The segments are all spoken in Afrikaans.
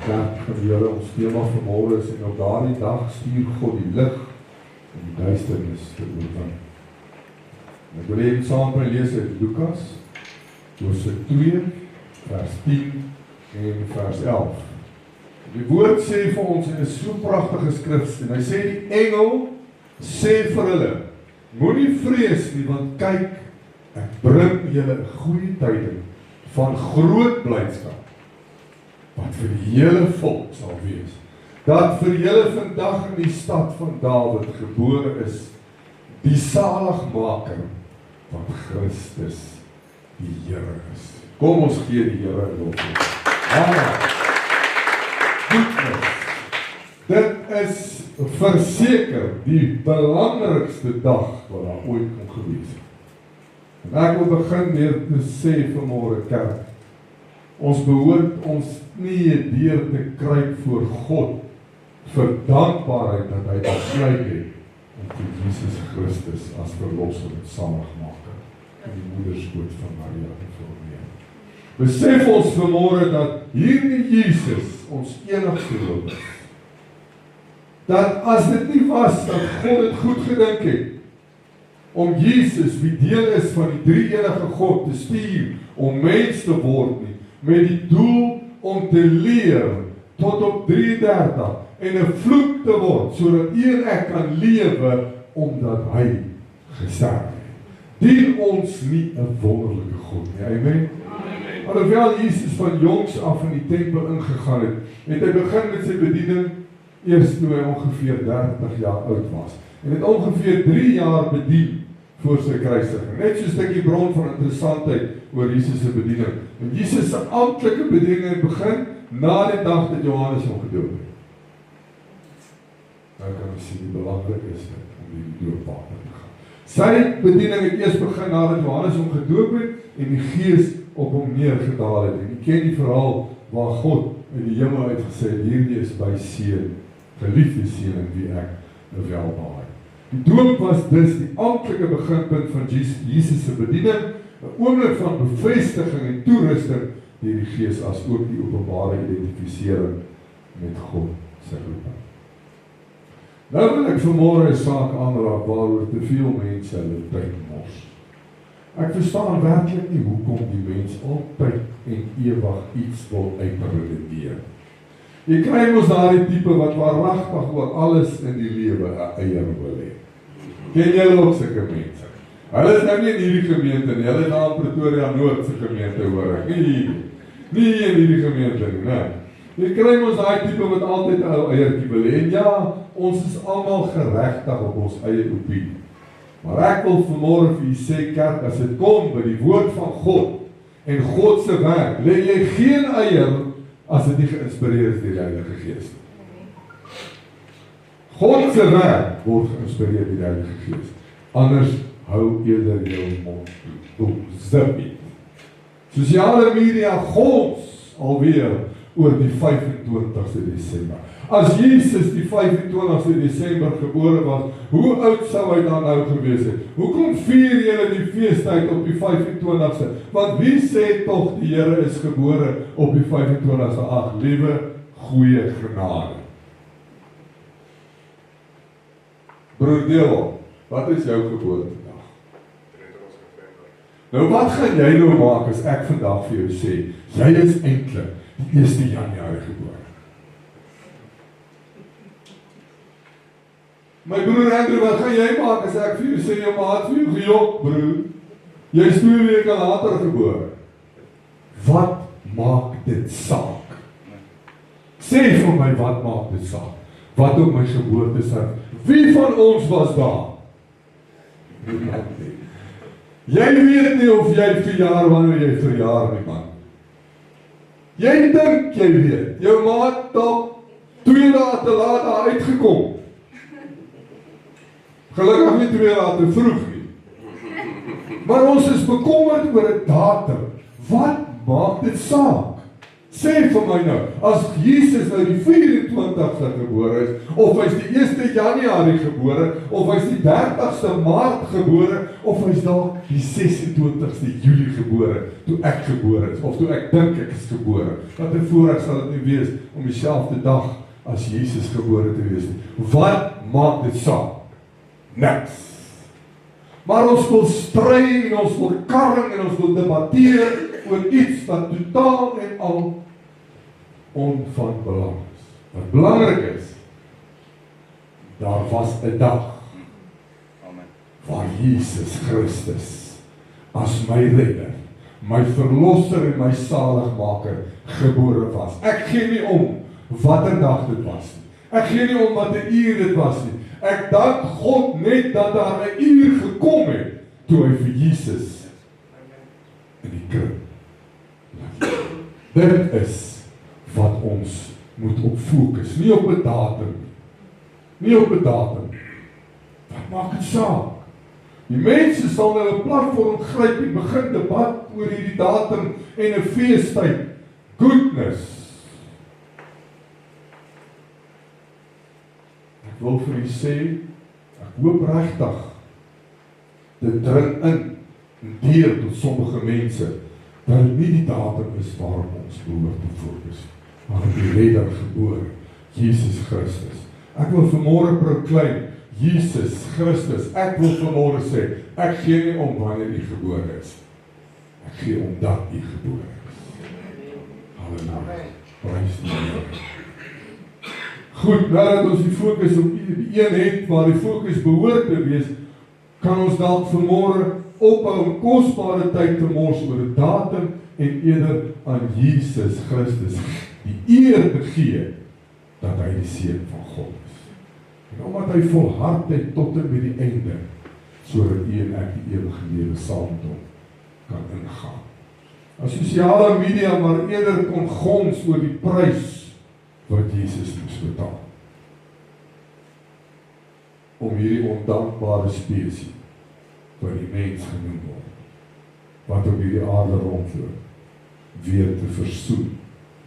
kerk van die Here, ons thema vanmôre is, en op daardie dag stuur God die lig en die duisternis te oorwin. Ek wil hê saam met my lees uit Lukas, hoofstuk 2, vers 10 en vers 11. Die woord sê vir ons, en is so pragtige skrif, en hy sê die engel sê vir hulle, moenie vrees nie, want kyk, ek bring julle 'n goeie tyding van groot blydskap, wat vir die hele volk sal wees, dat vir julle vandag in die stad van Dawid gebore is, die saligmaker, wat Christus die Here is. Kom ons gee die Here 'n lof. Dit is verseker die belangrikste dag wat daar ooit kon gewees het. En ek wil begin weer te sê vanmôre kerk, ons behoort ons knieë deur te kruip voor God vir dankbaarheid dat hy besluit het om vir Jesus Christus as verlosser en saligmaker in die moederskoot van Maria te vormeer. Besef ons vanmôre dat hierdie Jesus ons enigste hoop is. Dat as dit nie was dat God het goed gedink het om Jesus, wie deel is van die drie-enige God, te stuur om mens te word nie, met die doel om te leer tot op 33 en 'n vloek te word, sodat u en ek kan lewe omdat hy gesterf het. Dien ons nie 'n wonderlike God nie, amen? Alhoewel Jesus van jongs af in die tempel ingegaan het, het hy begin met sy bediening eers toe hy ongeveer 30 jaar oud was. En het ongeveer 3 jaar bedien voor sy kruisiging. Net so 'n stukkie bron van interessantheid oor Jesus se bediening. En Jesus se amptelike bediening het begin na die dag dat Johannes hom gedoop het. Nou kan ons sien hoe belangrik is dit om die doopwater te gaan. Sy bediening het eers begin nadat Johannes hom gedoop het en die Gees op hom neergedaal het. En jy ken die verhaal waar God in die hemel uitgesê het, hierdie is my seun, geliefde seun in wie ek welbehaag. Die doop was dus die amptelike beginpunt van Jesus se bediening, 'n oomblik van bevestiging en toerusting deur die Gees, as ook die openbare identifisering met God se roeping. Nou wil ek vanmôre 'n saak aanraak waaroor te veel mense hulle tyd mors. Ek verstaan werklik nie hoekom die mens altyd en ewig iets wil uitredeneer. Jy kry mos daardie tipe wat waaragtig oor alles in die lewe 'n eier wil hê. Ken jy ook sulke mense? Hulle is nou nie in hierdie gemeente nie, hulle is daar in Pretoria Noord se gemeente hoor ek. Nie in hierdie gemeente nie, nee. Jy kry mos daai tipe wat altyd 'n ou eiertjie wil hê. En ja, ons is almal geregtig op ons eie opinie. Maar ek wil vanmôre vir u sê kerk, as dit kom by die woord van God en God se werk, lê jy geen eier as dit nie geïnspireer is deur die Heilige Gees. God se werk word geïnspireer deur die Heilige Gees. Anders hou eerder jou mond toe. Zippie. Sosiale media gons alweer oor die 25ste Desember. As Jesus die 25ste Desember gebore was, hoe oud sou hy dan nou gewees het? Hoekom vier julle die feestyd op die 25ste? Want wie sê tog die Here is gebore op die 25ste? Ag, liewe goeie genade. Broer Deel, wat is jou geboortedag? Nou wat gaan jy nou maak as ek vandag vir jou sê, jy is eintlik die 1 Januarie gebore? My broer Andrew, wat gaan jy maak as ek vir jou sê, jou maat vir jou gejok, broer? Jy is 2 weke later gebore. Wat maak dit saak? Sê vir my, wat maak dit saak? Wat op my geboorte sê? Wie van ons was daar? Jy weet nie of jy verjaar wanneer jy verjaar nie, man. Jy dink jy weet. Jou maat dalk 2 dae te laat daar uitgekom. Gelukkig nie 2 dae te vroeg nie. Maar ons is bekommerd oor 'n datum. Wat maak dit saak? Sê vir my nou, as Jesus nou die 24ste gebore is, of hy's die 1 Januarie gebore, of hy's die 30ste Maart gebore, of hy's dalk die 26ste Julie gebore, toe ek gebore is, of toe ek dink ek is gebore. Wat 'n voorreg sal dit nie wees om dieselfde dag as Jesus gebore te wees nie. Wat maak dit saak? Niks. Maar ons wil stry en ons wil karring en ons wil debatteer oor iets wat totaal en al van belang is. Wat belangrik is, daar was 'n dag waar Jesus Christus as my redder, my verlosser en my saligmaker gebore was. Ek gee nie om watter dag dit was nie. Ek gee nie om watter uur dit was nie. Ek dank God net dat daar 'n uur gekom het toe hy vir Jesus in die krib laat lê. Dit is wat ons moet op fokus, nie op 'n datum nie. Nie op 'n datum. Wat maak dit saak? Die mense sal nou 'n platform gryp en begin debat oor hierdie datum en 'n feestyd. Goodness. Ek wil vir u sê, ek hoop regtig, dit dring in deur tot sommige mense, dat dit nie die datum is waarop ons behoort te fokus, maar op die redder gebore, Jesus Christus. Ek wil vanmôre proclaim, Jesus Christus, ek wil vanmôre sê, ek gee nie om wanneer u gebore is. Ek gee omdat u gebore is. Halleluja. Prys die Here. Goed, nadat ons die fokus op die een het, waar die fokus behoort te wees, kan ons dalk vanmôre ophou om kosbare tyd te mors oor 'n datum en eerder aan Jesus Christus die eer te gee dat hy die seun van God is. En omdat hy volhard het tot en met die einde, sodat u en ek die ewige lewe saam met hom kan ingaan. As sosiale media maar eerder kon gons oor die prys wat Jesus moes betaal om hierdie ondankbare spesie wat die mens genoem word, wat op hierdie aarde rondloop, weer te versoen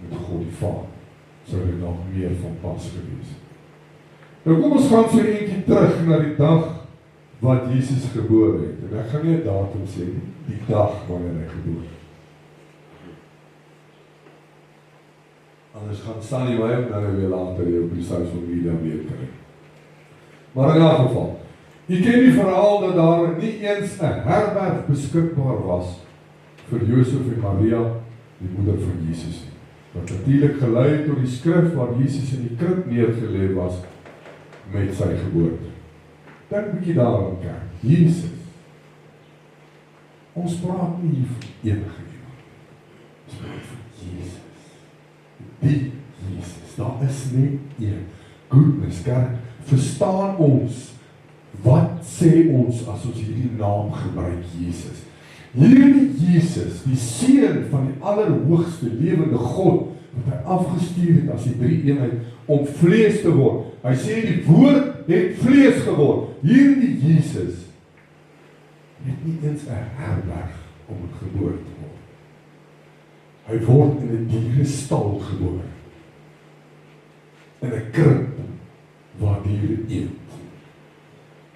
met God die Vader, sou dit nog meer van pas gewees. Nou kom ons gaan so eentjie terug na die dag wat Jesus gebore het. En ek gaan nie 'n datum sê nie, die dag wanneer hy gebore het. Anders gaan Sunny my ook nou weer later hier op die social media weer kry. Maar in elk geval, jy ken die verhaal dat daar nie eens 'n herberg beskikbaar was vir Josef en Maria, die moeder van Jesus nie. Wat natuurlik gelei het tot die skrif waar Jesus in die krib neergelê was met sy geboorte. Dink 'n bietjie daaraan, kerk. Jesus. Ons praat nie hier van enige iemand. Ons praat van Jesus. Die Jesus, daar is net een. Goodness, kerk, verstaan ons, wat sê ons as ons hierdie naam gebruik, Jesus? Hierdie Jesus, die seun van die allerhoogste lewende God, wat hy afgestuur het as die drie eenheid, om vlees te word. Hy sê die woord het vlees geword. Hierdie Jesus, het nie eens 'n herberg om gebore te word. Hy word in 'n dierestal gebore. In 'n krib waar diere eet.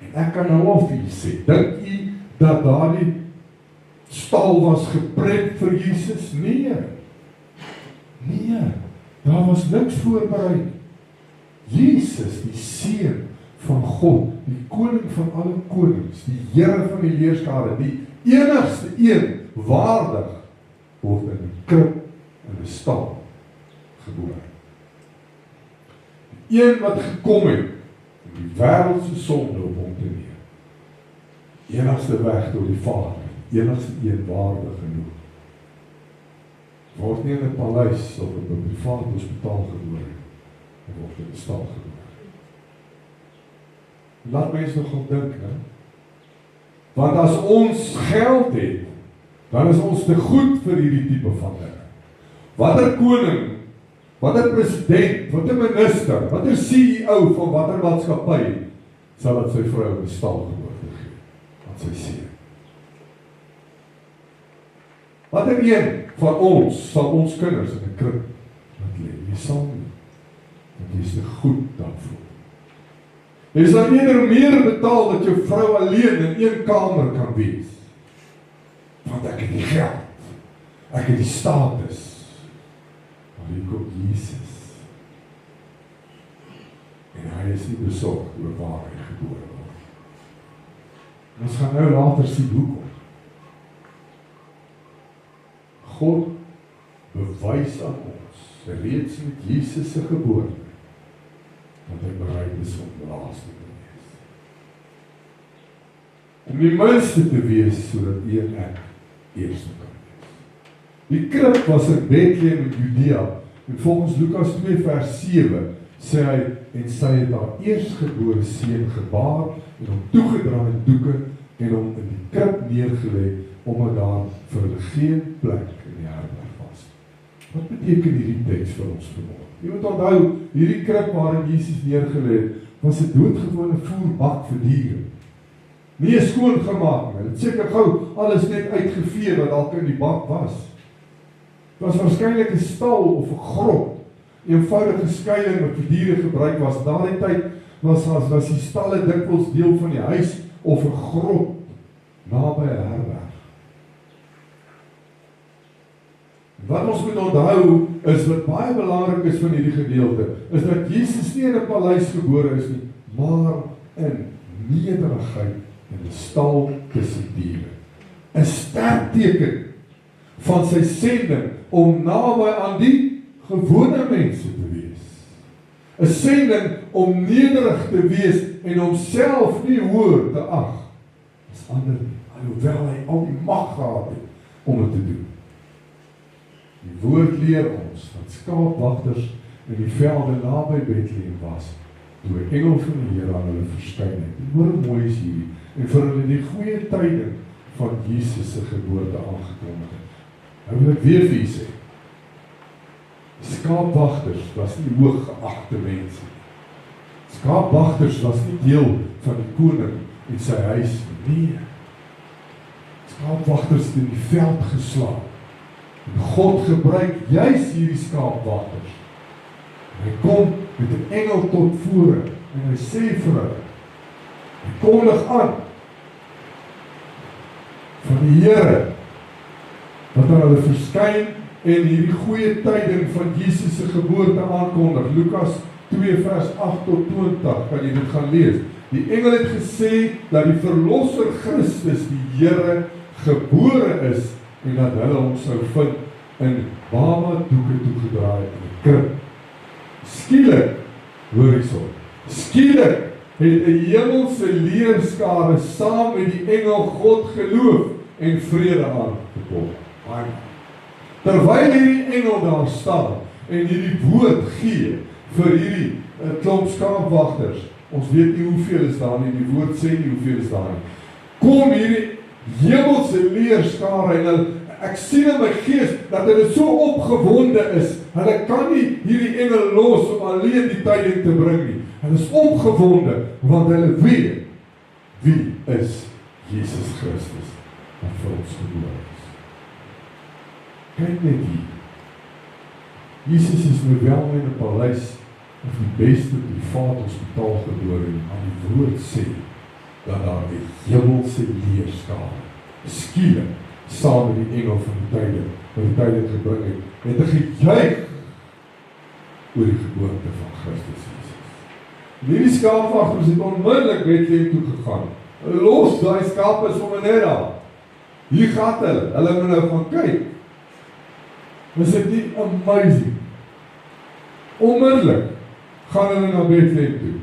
En ek kan nou al vir u sê, dink u dat daardie stal was geprep vir Jesus? Nee. Nee, daar was niks voorberei. Jesus, die seun van God, die koning van alle konings, die Here van die leerskare, die enigste een waardig, word in 'n krib, in 'n stal gebore. Die een wat gekom het om die wêreld se sonde op hom te neem. Enigste weg tot die Vader, enigste een waardig genoeg. Word nie in 'n paleis of op 'n privaat hospitaal gebore, hy word in 'n stal gebore. Laat mense nogal dink, hè? Want as ons geld het, dan is ons te goed vir hierdie tipe van dinge. Watter koning, watter president, watter minister, watter CEO van watter maatskappy sal dit sy vrou in 'n stal geboorte gee, aan sy seun? Watter een van ons sal ons kinders in 'n krib jy sal nie, want jy is te goed daarvoor. Jy sal eerder meer betaal dat jou vrou alleen in een kamer kan wees, want ek het die geld, ek het die status, maar hier kom Jesus, en hy is nie besorg oor waar hy gebore word. En ons gaan nou later sien hoekom. God bewys aan ons, reeds met Jesus se geboorte, dat hy bereid is om laaste te wees. Om die minste te wees, sodat jy en ek eerste kan wees. Die krib was in Bethlehem in Judea, en volgens Lukas 2 vers 7, sê hy, en sy het haar eerstgebore seun gebaar, en hom toegedraai in doeke, en hom in die krib neergeleg, omdat daar vir hulle geen plek in die herberg was. Wat beteken hierdie teks vir ons vanmôre? Jy moet onthou, hierdie krib waarin Jesus neergelê het, was 'n doodgewone voerbak vir diere. Nie skoongemaak nie. Dit seker gou alles net uitgevee wat dalk in die bak was. Dit was waarskynlik 'n stal of 'n grot. 'n Eenvoudige skuiling wat vir diere gebruik was. Daardie tyd was die stalle dikwels deel van die huis of 'n grot naby 'n herberg. Wat ons moet onthou is wat baie belangrik is van hierdie gedeelte, is dat Jesus nie in 'n paleis gebore is nie, maar in nederigheid in 'n stal tussen diere. 'n Sterk teken van sy sending om naby aan die gewone mense te wees. 'n Sending om nederig te wees en homself nie hoër te ag as ander nie, alhoewel hy al die mag gehad het om dit te doen. Die woord leer ons dat skaapwagters in die velde naby Bethlehem was, toe 'n engel van die Here aan hulle verskyn het. Hoor mooi is hierdie, en vir hulle die goeie tyding van Jesus se geboorte aangekondig het. Nou wil ek weer vir u sê, skaapwagters was nie hooggeagte mense. Skaapwagters was nie deel van die koning en sy huis nie. Skaapwagters het in die veld geslaap. En God gebruik juis hierdie skaapwagters. Hy kom met 'n engel tot vore en hy sê vir hulle, hy kondig aan van die Here wat aan hulle verskyn en hierdie goeie tyding van Jesus se geboorte aankondig. Lukas 2 vers 8 tot 20, kan jy dit gaan lees. Die engel het gesê dat die verlosser Christus die Here gebore is en dat hulle hom sou vind in baba-doeke toegedraai in 'n krib. Skielik, hoor hierso, skielik het 'n hemelse leerskare saam met die engel God geloof en vrede aangekondig. Terwyl hierdie engel daar staan en hierdie woord gee vir hierdie klomp skaapwagters, ons weet nie hoeveel is daar nie, die woord sê nie hoeveel is daar nie, kom hierdie hemelse leerskare en hulle, ek sien in my gees dat hulle so opgewonde is, hulle kan nie hierdie engel los om alleen die tyding te bring nie. Hulle is opgewonde, want hulle weet wie is Jesus Christus wat vir ons gebore is. Kyk net hier. Jesus is nou wel in 'n paleis of die beste privaat hospitaal gebore, maar die woord sê dat daar 'n hemelse leerskare skielik saam met die engel van die tyding, wat die tyding gebring het 'n gejuig oor die geboorte van Christus Jesus. Hierdie skaapwagters het onmiddellik Bethlehem toe gegaan. Los daai skape sommer net daar. Hier gaan hulle moet nou gaan kyk. Is dit nie amazing? Onmiddellik gaan hulle na Bethlehem toe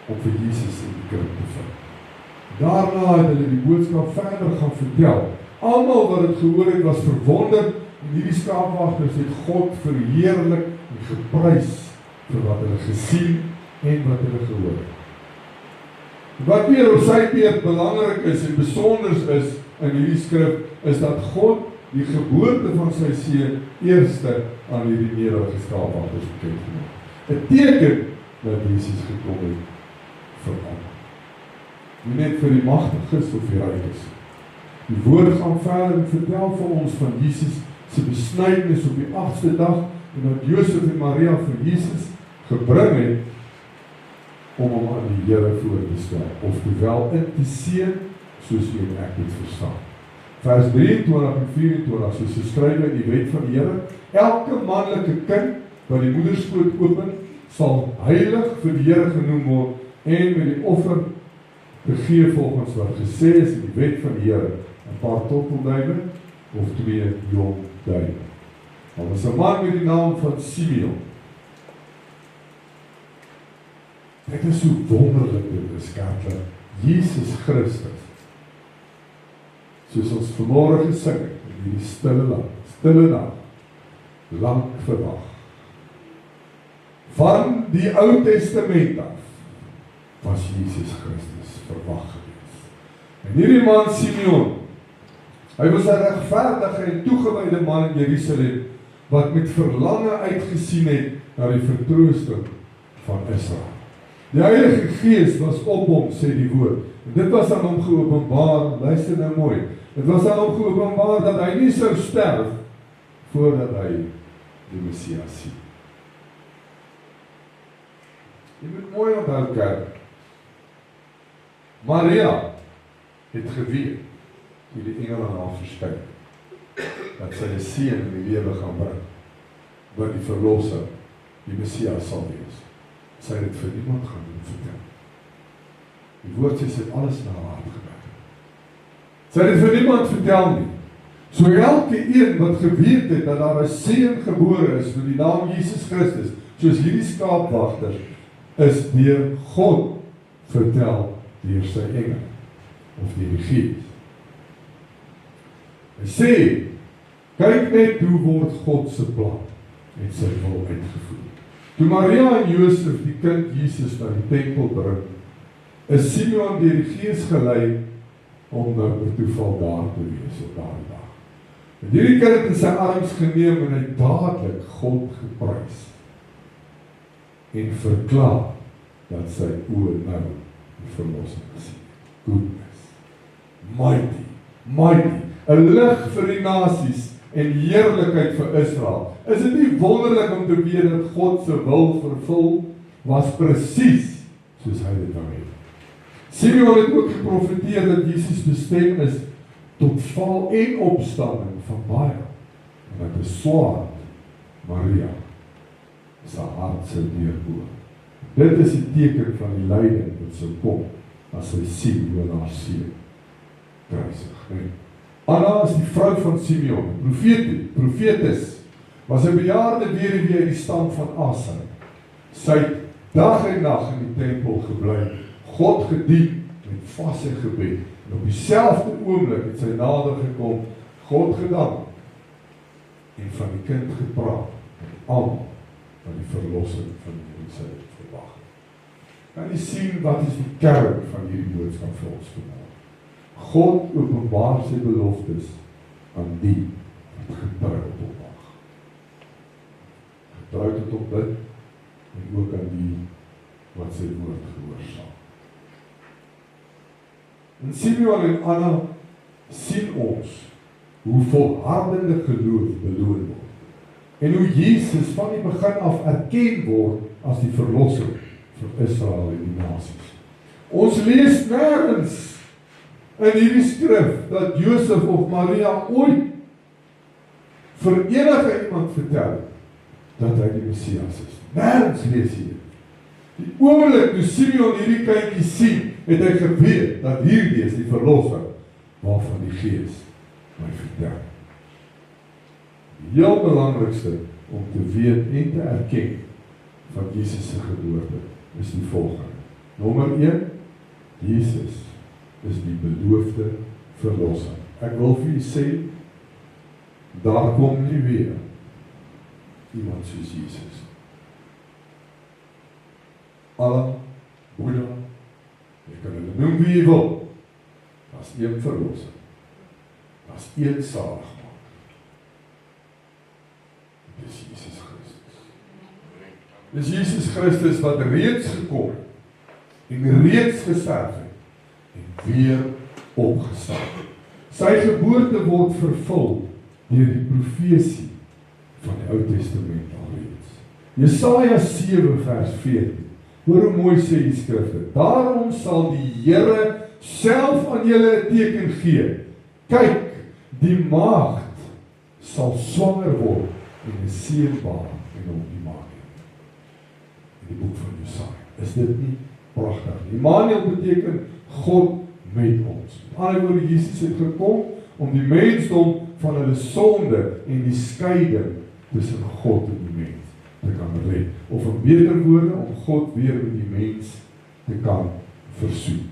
om vir Jesus in die krib te vind. Daarna het hulle die boodskap verder gaan vertel. Almal wat dit gehoor het was verwonder en hierdie skaapwagters het God verheerlik en geprys vir wat hulle gesien en wat hulle gehoor het. Wat weer op sy beurt belangrik is en besonder is in hierdie skrif, is dat God die geboorte van sy seun eerste aan hierdie nederige skaapwagters bekend gemaak. 'n Teken dat Jesus gekom het vir almal. Nie net vir die magtiges of die rykes. Die woord gaan verder en vertel vir ons van Jesus se besnydenis op die 8ste dag en dat Josef en Maria vir Jesus gebring het, om hom aan die Here voor te stel, oftewel in te seën, soos jy en ek dit verstaan. Vers 23 en 24, soos geskrywe in die wet van die Here, elke manlike kind wat die moederskoot open, sal heilig vir die Here genoem word, en met die offer te gee volgens wat gesê is in die wet van die Here, 'n paar toppelduwe of 2 jong duwe. Daar was 'n man met die naam van Simeon. Dit is so wonderlik, dit is kerklik. Jesus Christus, soos ons vanmôre gesing het, in hierdie stille nag, lank verwag. Van die Ou Testament af, was Jesus Christus verwag gewees. En hierdie man Simeon, hy was 'n regverdige en toegewyde man in Jerusalem, wat met verlange uitgesien het na die vertroosting van Israel. Die Heilige Gees was op hom, sê die woord. En dit was aan hom geopenbaar, luister nou mooi, dit was aan hom geopenbaar dat hy nie sou sterf, voordat hy die Messias sien. Jy moet mooi onthou, kerk. Maria het geweet, toe die engel aan haar verskyn, dat sy 'n seun in die lewe gaan bring, wat die verlosser, die Messias sal wees. Sy het dit vir niemand gaan vertel. Die woord sê, sy het alles na haar hart gewerk. Sy het dit vir niemand vertel nie. So elke een wat geweet het dat daar 'n seun gebore is met die naam Jesus Christus, soos hierdie skaapwagters, is deur God vertel deur sy engel of deur die Gees. Hy sê, kyk net hoe word God se plan en sy wil uitgevoer. Toe Maria en Josef die kind Jesus na die tempel bring, is Simeon deur die Gees gelei om nou per toeval daar te wees op daardie dag. En hierdie kind het in sy arms geneem en hy dadelik God geprys en verklaar dat sy oë nou die verlossing gesien. Goodness, mighty, 'n lig vir die nasies en heerlikheid vir Israel. Is dit nie wonderlik om te weet dat God se wil vervul was presies soos hy dit wou hê? Simeon het ook geprofeteer dat Jesus bestem is tot val en opstanding van baie, en dat 'n swaard Maria sy hart sou deurboor. Dit is die teken van die lyding wat sou kom as sy sien hoe haar seun kruisig. Anna is die vrou van Simeon, profetes, was 'n bejaarde weduwee uit die stam van Aser. Sy het dag en nag in die tempel gebly, God gedien met vas en gebed. En op dieselfde oomblik het sy nader gekom, God gedank en van die kind gepraat en almal van die verlossing van Jerusalem verwag. Kan jy sien wat is die kern van hierdie boodskap vir ons vandag? God openbaar sy beloftes aan die wat getrou tot wag. Getrou tot bid en ook aan die wat sy woord gehoorsaam. En Simeon en Anna sien ons hoe volhardende geloof beloon word en hoe Jesus van die begin af erken word as die verlosser vir Israel en die nasies. Ons lees nêrens in hierdie skrif dat Josef of Maria ooit vir enige iemand vertel dat hy die Messias is. Nêrens lees jy dit. Die oomblik toe Simeon hierdie kindjie sien, het hy geweet dat hierdie is die verlosser waarvan die Gees my vertel. Die heel belangrikste om te weet en te erken van Jesus se geboorte is die volgende. Nommer 1, Jesus is die beloofde verlosser. Ek wil vir u sê, daar kom nie weer iemand soos Jesus. Alle, Boeddha, jy kan hulle noem wie jy wil, daar is een verlosser, daar is een zaligmaker. Dit is Jesus Christus. Dit is Jesus Christus wat reeds gekom en reeds gesterf het en weer opgestaan. Sy geboorte word vervul deur die profesie van die Ou Testament alreeds. Jesaja 7 vers 14. Hoor hoe mooi sê die skrifte. Daarom sal die Here self aan julle 'n teken gee. Kyk, die maagd sal swanger word en 'n seun baar en hom Immanuel. In die boek van Jesaja. Is dit nie pragtig? Immanuel beteken God met ons. Met ander woorde, Jesus het gekom om die mensdom van hulle sonde en die skeiding tussen God en die mens te kan red. Of in beter woorde, om God weer met die mens te kan versoen.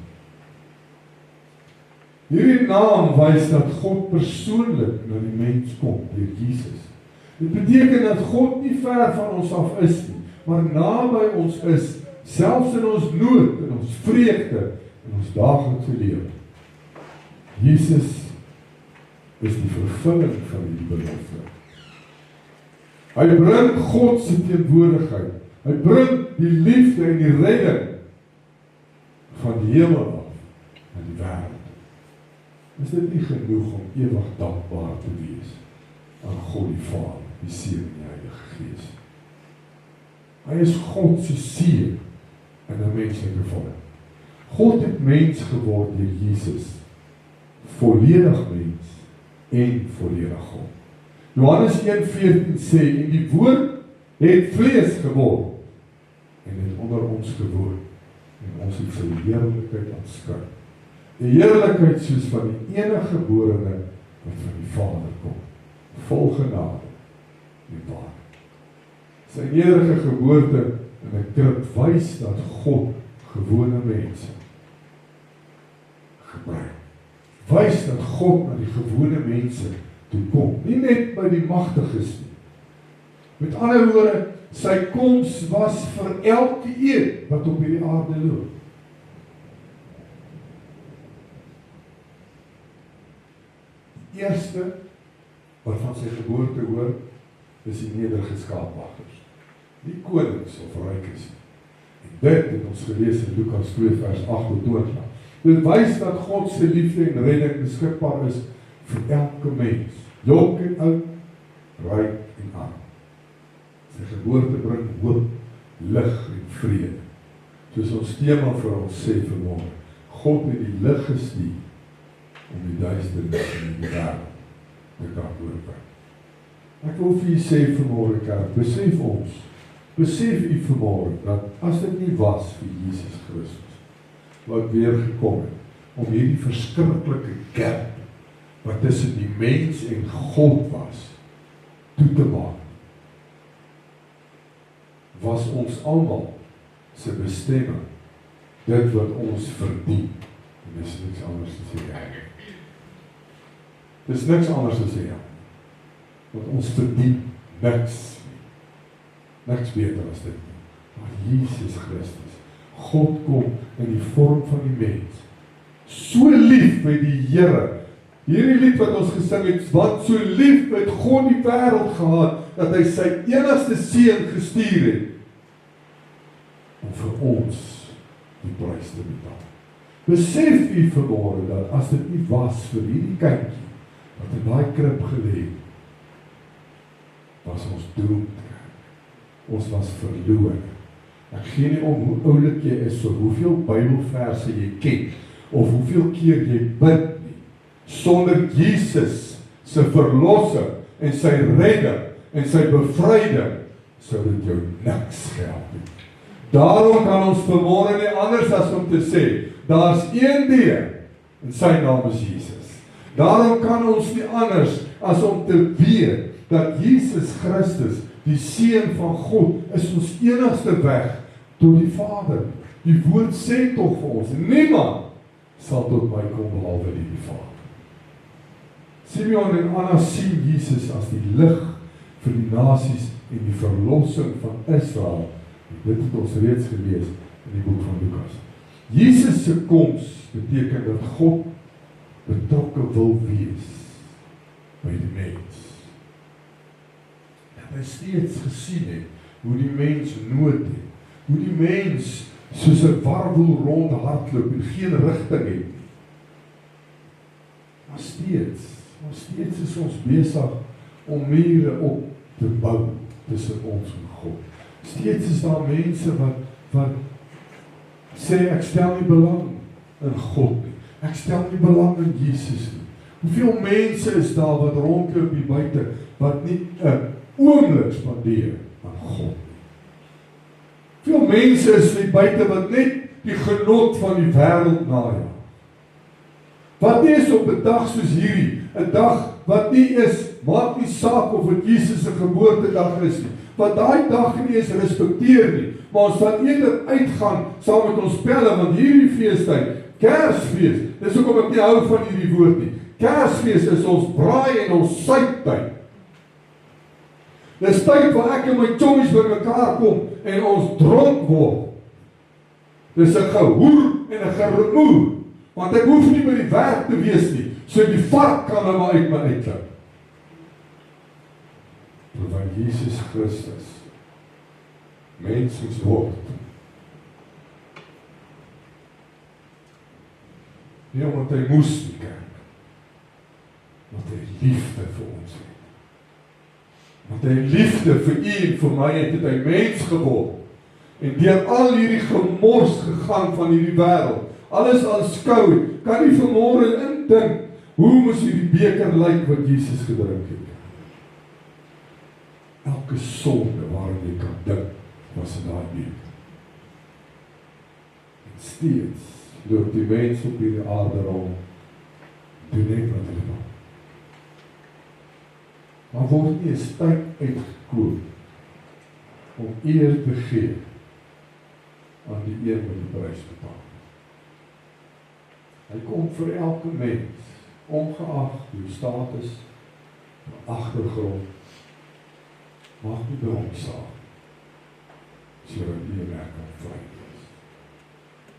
Hierdie naam wys dat God persoonlik na die mens kom, deur Jesus. Dit beteken dat God nie ver van ons af is nie, maar naby ons is, selfs in ons nood, in ons vreugde, in ons daaglikse lewe. Jesus is die vervulling van die belofte. Hy bring God se teenwoordigheid. Hy bring die liefde en die redding van die hemel af na die wêreld. Is dit nie genoeg om ewig dankbaar te wees aan God die Vader, die Seun en die Heilige Gees? Hy is God se seun in 'n menslike vorm. God het mens geword deur Jesus, volledig mens en volledig God. Johannes 1:14 sê, en die woord het vlees geword en het onder ons gewoon en ons het sy heerlikheid aanskou. Die heerlikheid soos van die enige geborene wat van die Vader kom, vol genade en waarheid. Sy nederige geboorte in 'n krib wys dat God gewone mense gebruik. Wys dat God na die gewone mense toe kom, nie net by die magtiges nie. Met ander woorde, sy koms was vir elke een wat op hierdie aarde loop. Die eerste wat van sy geboorte hoor, is die nederige skaapwagters, nie konings of rykes nie. En dit het ons gelees in Lukas 2 vers 28. Dit wys dat God se liefde en redding beskikbaar is vir elke mens, jonk en oud, ryk en arm. Sy geboorte bring hoop, lig en vrede. Soos ons tema vir ons sê vanmôre, God het die lig gestuur om die duisternis in die wêreld te kan oorwin. Ek wil vir julle sê vanmôre kerk, besef u vanmôre dat as dit nie was vir Jesus Christus wat weer gekom het om hierdie verskriklike gap wat tussen die mens en God was toe te maak, was ons almal se bestemming dit wat ons verdien. En dis niks anders te sê. Dis niks anders te sê. Want ons verdien niks beter as dit nie. Maar Jesus Christus, God kom in die vorm van die mens. So lief met die Here. Hierdie lied wat ons gesing het, wat so lief met God die wêreld gehad, dat hy sy enigste seun gestuur het om vir ons die prys te betaal. Besef u vanmôre dat as dit nie was vir hierdie kindjie wat in daai krib gelê het, was ons dood. Ons was verloor. Ek gee nie om hoe oulik jy is of hoeveel Bybelverse jy ken of hoeveel keer jy bid nie. Sonder Jesus se verlossing en sy redding en sy bevryding sou dit jou niks gehelp het. Daarom kan ons vanmôre nie anders as om te sê, daar's een deur en sy naam is Jesus. Daarom kan ons nie anders as om te weet dat Jesus Christus, die Seun van God, is ons enigste weg tot die Vader. Die woord sê tog vir ons, niemand sal tot my kom behalwe die Vader. Simeon en Anna sien Jesus as die lig vir die nasies en die verlossing van Israel. Dit het ons reeds gelees in die boek van Lukas. Jesus se koms beteken dat God betrokke wil wees by die mens. En hy steeds gesien het hoe die mens nood het, hoe die mens soos 'n warwel rondhardloop en geen rigting het nie. Maar steeds is ons besig om mure op te bou tussen ons en God. Steeds is daar mense wat sê, ek stel nie belang in God nie. Ek stel nie belang in Jesus nie. Hoeveel mense is daar wat rondloop hier buite, wat nie 'n oomblik spandeer aan God nie. Veel mense is hier buite wat net die genot van die wêreld najaag. Wat nie is op 'n dag soos hierdie, 'n dag wat nie is, maak nie saak of dit Jesus se geboortedag is nie, wat daai dag nie eens respekteer nie, maar ons van eerder uitgaan saam met ons pelle, want hierdie feestyd, Kersfees, dis hoekom ek nie hou van hierdie woord nie. Kersfees is ons braai en ons suiptyd. Dis tyd waar ek en my chommies bymekaar kom en ons dronk word. Dis 'n gehoer en 'n geremoer, want ek hoef nie by die werk te wees nie, so die vark kan nou maar uit my uitklip. Terwyl Jesus Christus mens word, nie omdat hy moes nie kerk, want hy liefde vir ons het. Want hy liefde vir u en vir my het hy mens geword. En deur al hierdie gemors gegaan van hierdie wêreld, alles aanskou het, kan nie vanmôre indink, hoe moes hierdie beker lyk wat Jesus gedrink het. Elke sonde waarin jy kan dink, was in daai beker. En steeds loop die mens op hierdie aarde rond, doen net wat hulle wil. Maar word nie 'n tyd uitgekoop om eer te gee aan die een wat die prys betaal. Hy kom vir elke mens, ongeag jou status, jou agtergrond, maak nie by hom saak, sodat u en ek kan vry wees.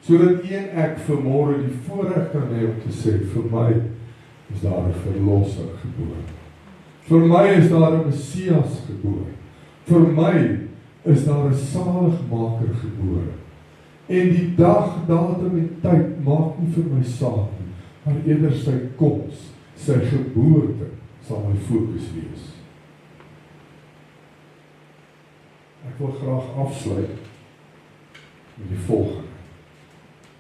Sodat u en ek vanmôre die voorreg kan hê om te sê, vir my is daar 'n verlosser gebore. Vir my is daar 'n Messias gebore. Vir my is daar 'n saligmaker gebore. En die dag, datum en tyd maak nie vir my saak nie, maar eerder sy koms, sy geboorte sal my fokus wees. Ek wil graag afsluit met die volgende.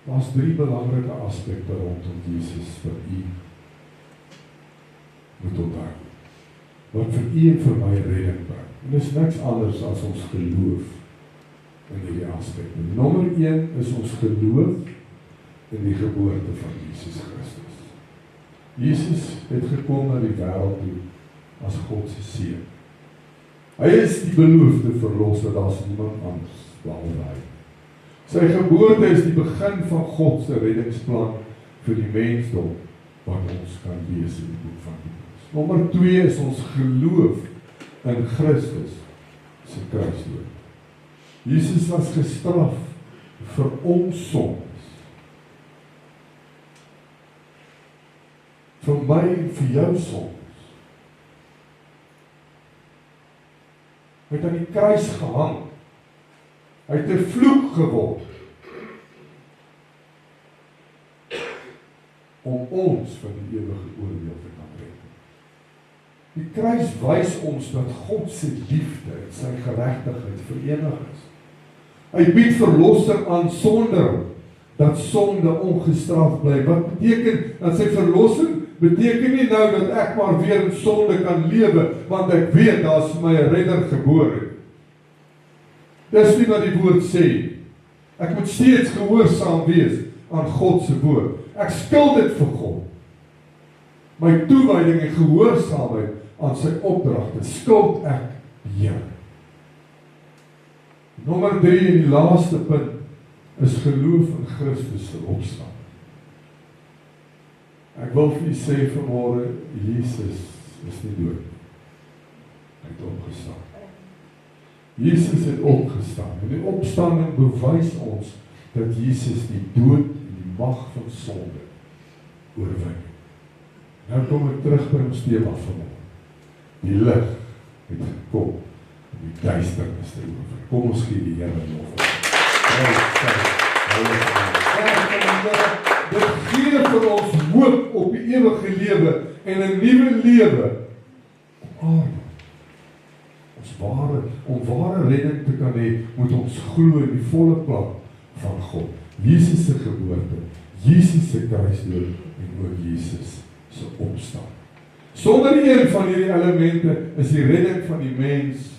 Daar's 3 belangrike aspekte rondom Jesus vir u moet onthou, wat vir u en vir my redding bring. En dis niks anders as ons geloof in hierdie aspekte. Nommer 1 is ons geloof in die geboorte van Jesus Christus. Jesus het gekom na die wêreld toe as God se seun. Hy is die beloofde verlosser, daar's niemand anders behalwe hy. Sy geboorte is die begin van God se reddingsplan vir die mensdom wat ons kan lees in die boek van Hebreërs. Nommer 2 is ons geloof in Christus se kruisdood. Jesus was gestraf vir ons sondes. Vir my en vir jou sondes. Hy het aan die kruis gehang. Hy het 'n vloek geword. Om ons van die ewige oordeel te kan red. Die kruis wys ons dat God se liefde en sy geregtigheid verenig is. Hy bied verlossing aan sonder dat sonde ongestraf bly. Wat beteken dat sy verlossing beteken nie nou dat ek maar weer in sonde kan lewe, want ek weet daar's vir my 'n redder gebore. Dis nie wat die woord sê. Ek moet steeds gehoorsaam wees aan God se woord. Ek skuld dit vir God. My toewyding en gehoorsaamheid aan sy opdragte skuld ek die Here. Nommer 3 en die laaste punt is geloof in Christus se opstanding. Ek wil vir u sê vanmôre, Jesus is nie dood nie. Hy het opgestaan. Jesus het opgestaan. En die opstanding bewys ons dat Jesus die dood en die mag van sonde oorwin. Nou kom ek terug by ons tema vanmôre. Die lig het gekom om die duisternis te oorwin. Kom ons gee die Here lof. Dit gee vir ons hoop op die ewige lewe en 'n nuwe lewe op aarde. om ware redding te kan hê, moet ons glo in die volle plan van God. Jesus se geboorte, Jesus se kruisdood en ook Jesus se opstaan. Sonder een van hierdie elemente is die redding van die mens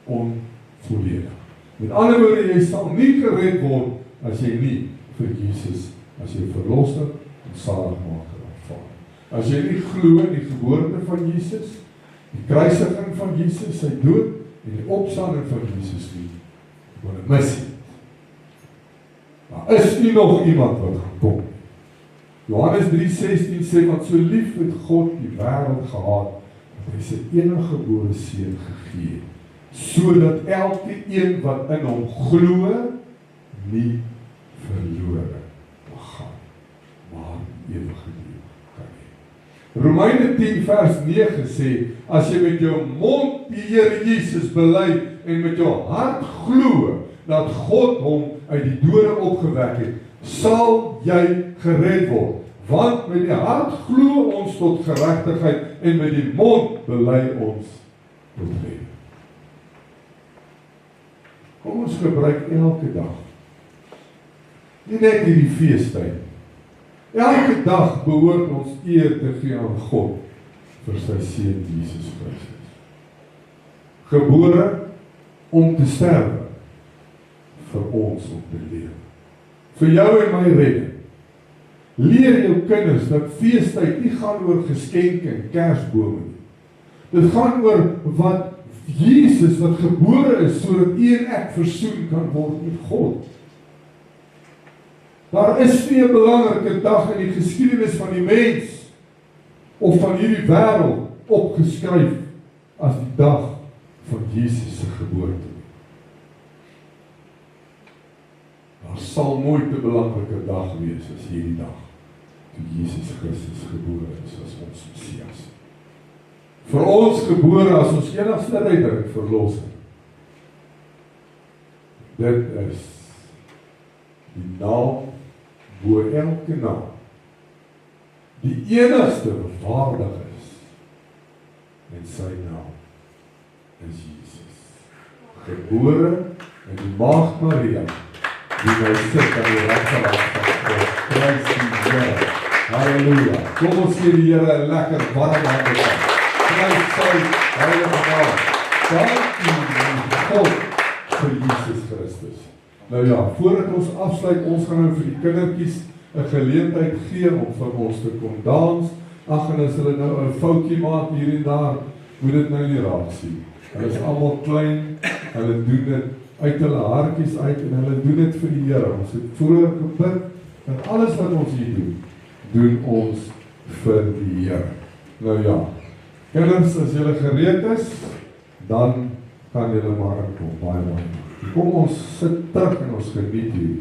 onvolledig. Met ander woorde, jy sal nie gered word as jy nie vir Jesus as jy verlosser en saligmaker aanvaar. As jy nie glo in die geboorte van Jesus, die kruisiging van Jesus, sy dood en die opstanding van Jesus nie, jy moet 'n missie. Daar is nie nog iemand wat gaan kom. Johannes 3:16 sê, want so lief het God die wêreld gehad, dat hy sy eniggebore seun gegee het, sodat elkeen wat in hom glo, nie verlore gaan, maar ewige lewe kan hê. Romeine 10 vers 9 sê, as jy met jou mond die Here Jesus bely en met jou hart glo dat God hom uit die dode opgewek het, sal jy gered word. Want met die hart glo ons tot geregtigheid en met die mond bely ons tot redding. Kom ons gebruik elke dag, nie net hierdie feestyd. Elke dag behoort ons eer te gee aan God vir sy seun Jesus Christus. Gebore om te sterwe, vir ons om te lewe. Vir jou en my redding. Leer jou kinders dat feestyd nie gaan oor geskenke en kersbome nie. Dit gaan oor wat Jesus wat gebore is, sodat u en ek versoen kan word met God. Daar is nie 'n belangrike dag in die geskiedenis van die mens of van hierdie wêreld opgeskryf as die dag van Jesus se geboorte. Daar sal nooit 'n belangrike dag wees as hierdie dag, toe Jesus Christus gebore is as ons Messias. Vir ons gebore as ons enigste redder en verlosser. Dit is die naam bo elke naam. Die enigste waardig is, en sy naam is Jesus. Gebore in die Maagd Maria, die nou sit aan die regterhand van God. Prys die Here. Halleluja. Kom ons gee die Here 'n lekker warm hande. Prys sy heilige naam. Dank u God vir Jesus Christus. Nou ja, voordat ons afsluit, ons gaan nou vir die kindertjies 'n geleentheid gee om vir ons te kom dans. Ag, en as hulle nou 'n foutjie maak hier en daar, moet dit nou nie raak sien. Hulle is almal klein, hulle doen dit uit hulle hartjies uit en hulle doen dit vir die Here. Ons het vroeër gebid en alles wat ons hier doen, doen ons vir die Here. Nou ja, kinders, as julle gereed is, dan kan julle maar inkom, baie. Kom ons sit terug en ons geniet hier.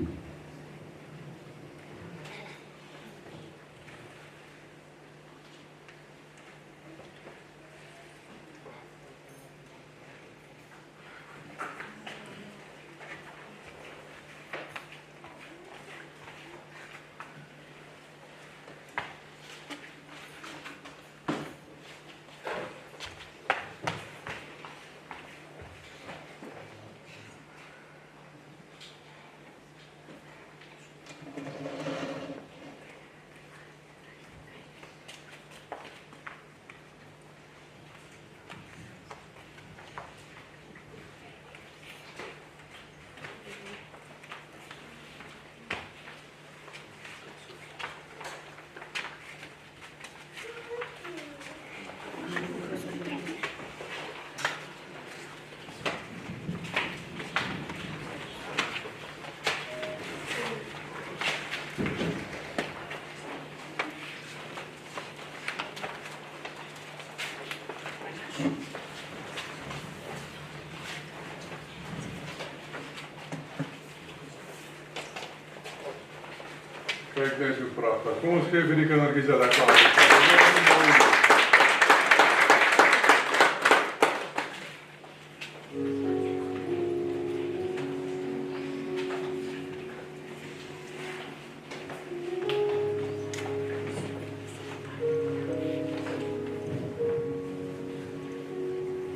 Kijk, dit is zo prachtig. Kom ons geven die kindertjies 'n lekker hand.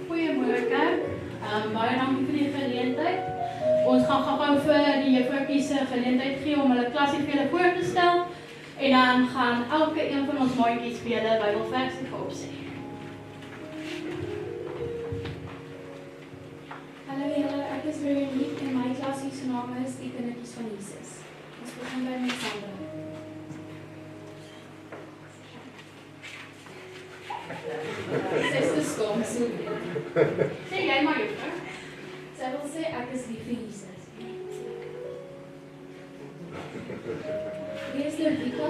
Goeiemôre kerk. Baie dankie gaan gou vir die juffroukies 'n geleentheid gee om hulle klasie vir julle voor te stel. En dan gaan elke een van ons maatjies vir julle Bybelverse opsê. Hallo julle, ek is Veronique en my klasie se naam is Die Kindertjies van Jesus. Ons begin by my Sandra. Sesde skom, so. Sê jy maar juffrou. Sy wil sê ek is lief vir Jesus. Wie is Ludwika?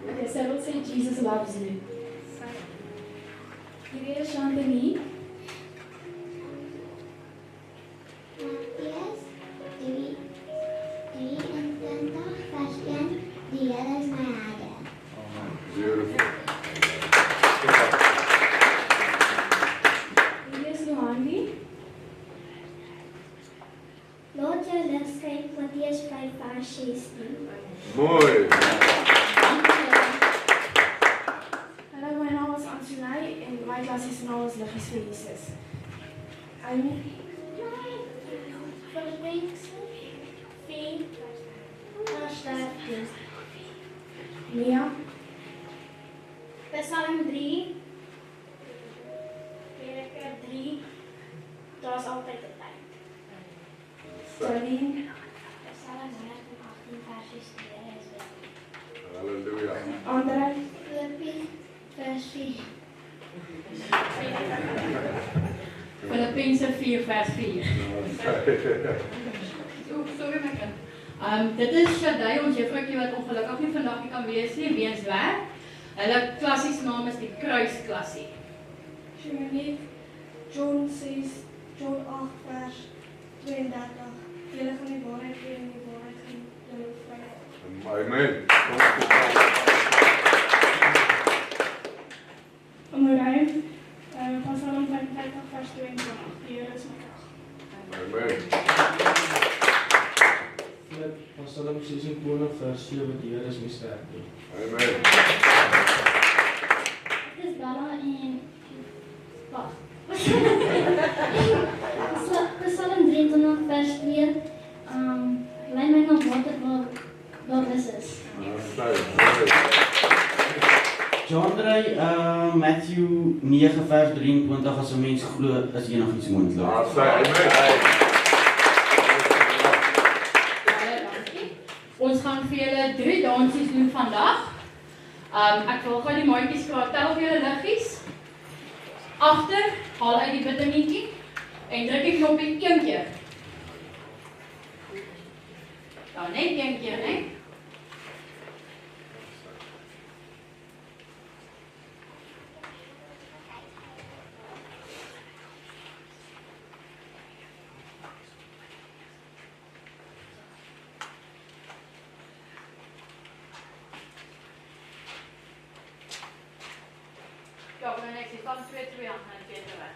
Okay, sy wil sê Jesus loves you. Wie is Shantini? Mattheus 23 vers 1, die Here is my herder. Beautiful. Wie is Luhandi? Laat jou lig skyn, Mattheus 5 vers 16. Mooi. Hallo, my naam is Anselay en my klasie se naam is Liggies vir Jesus. Amy? Filippense 4 vers 13. Mia? Psalm 3, Prediker 3, daar's altyd 'n tyd. Darlene? Psalm 118 vers 6, die Here is with you. Halleluja. Andre? Filippi vers 4. Filippense 4 vers 4. Sorry my kind. Dit is Shadai, ons juffroukie wat ongelukkig nie vandag nie kan wees nie, weens werk. Hulle klasie se naam is die Kruisklasie. Shimonique? John 6, John 8 vers 32. Julle gaan die waarheid leer en die waarheid gaan julle vrymaak. Amen. Omrijn? Psalm 55 vers 22. Die Here is my krag. Amen. Psalm 26 vers 7, die Here is my sterkte. Amen. Dit is Bella en wag. Psalm 23 vers 2. Lei my na water waar daar is. John Ray, Matthew 9 vers 23, as 'n mens glo, is enigiets moontlik. Amen. Ons gaan vir julle 3 dansies doen vandag. Ek wil gou die maatjies vra, tel vir julle liggies. Agter, haal uit die bitternietjie en druk die knoppie een keer. Nou net een keer, né? Ja, maar net, ik kan 2 aan het keer weg.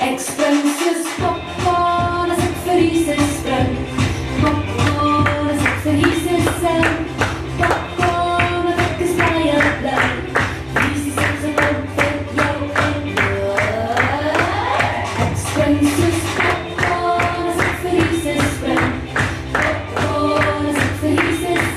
Expenses popcorn, as ek vir Jesus bring. Popcorn, as ek vir Jesus sing. Popcorn, as ek is baie bly. Jesus is 'n hoop vir jou en my. Expenses popcorn, as ek vir Jesus bring. Popcorn, as ek vir Jesus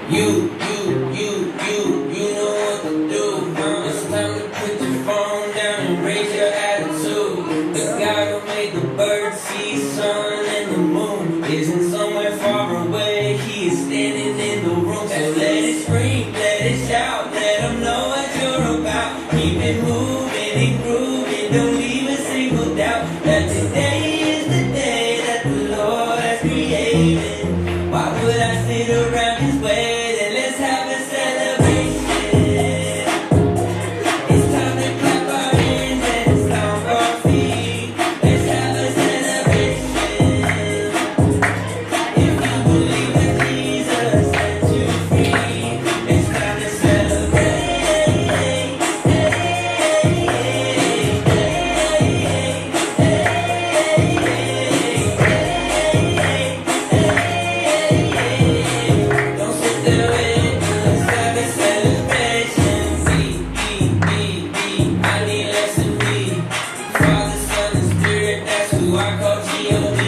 You know what to do, huh? It's time to put your phone down and raise your attitude. The guy who made the birds see sun and the moon isn't somewhere far away. He is standing in the room. So let it scream, let it shout, let him know what you're about. Keep it moving and grooving, don't leave a single doubt that today is the day that the Lord has created. Why would I sit around just waiting? Let's have a celebration. It's time to clap our hands and stomp our feet. Let's have a celebration. If you believe that Jesus set you free, it's time to celebrate. Don't sit there waiting, let's have a celebration. I need less of me. Father, Son, and Spirit, that's who I call G.O.D.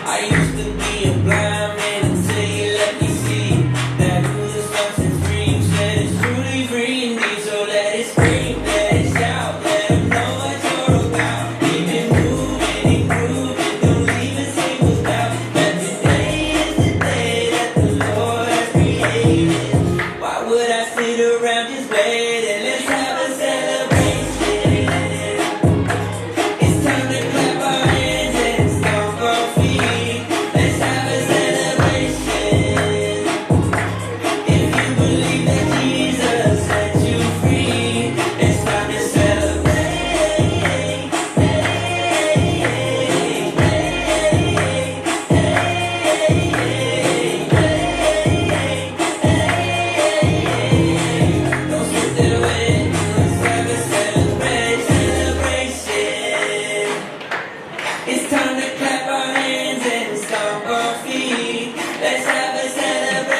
I used to be a blind man until you let me see that who the Son sets free, said it's truly free indeed. So let it scream, let it shout, let them know what you're about. Keep it moving and grooving, don't leave a single doubt that today is the day that the Lord has created. Why would I sit around just waiting? Let's have a celebration. It's time to clap our hands and stomp our feet. Let's have a celebration. If you believe that Jesus set you free, it's time to celebrate. Don't sit there waiting, let's have a celebration. It's time to clap our hands and stomp our feet. Let's have a celebration.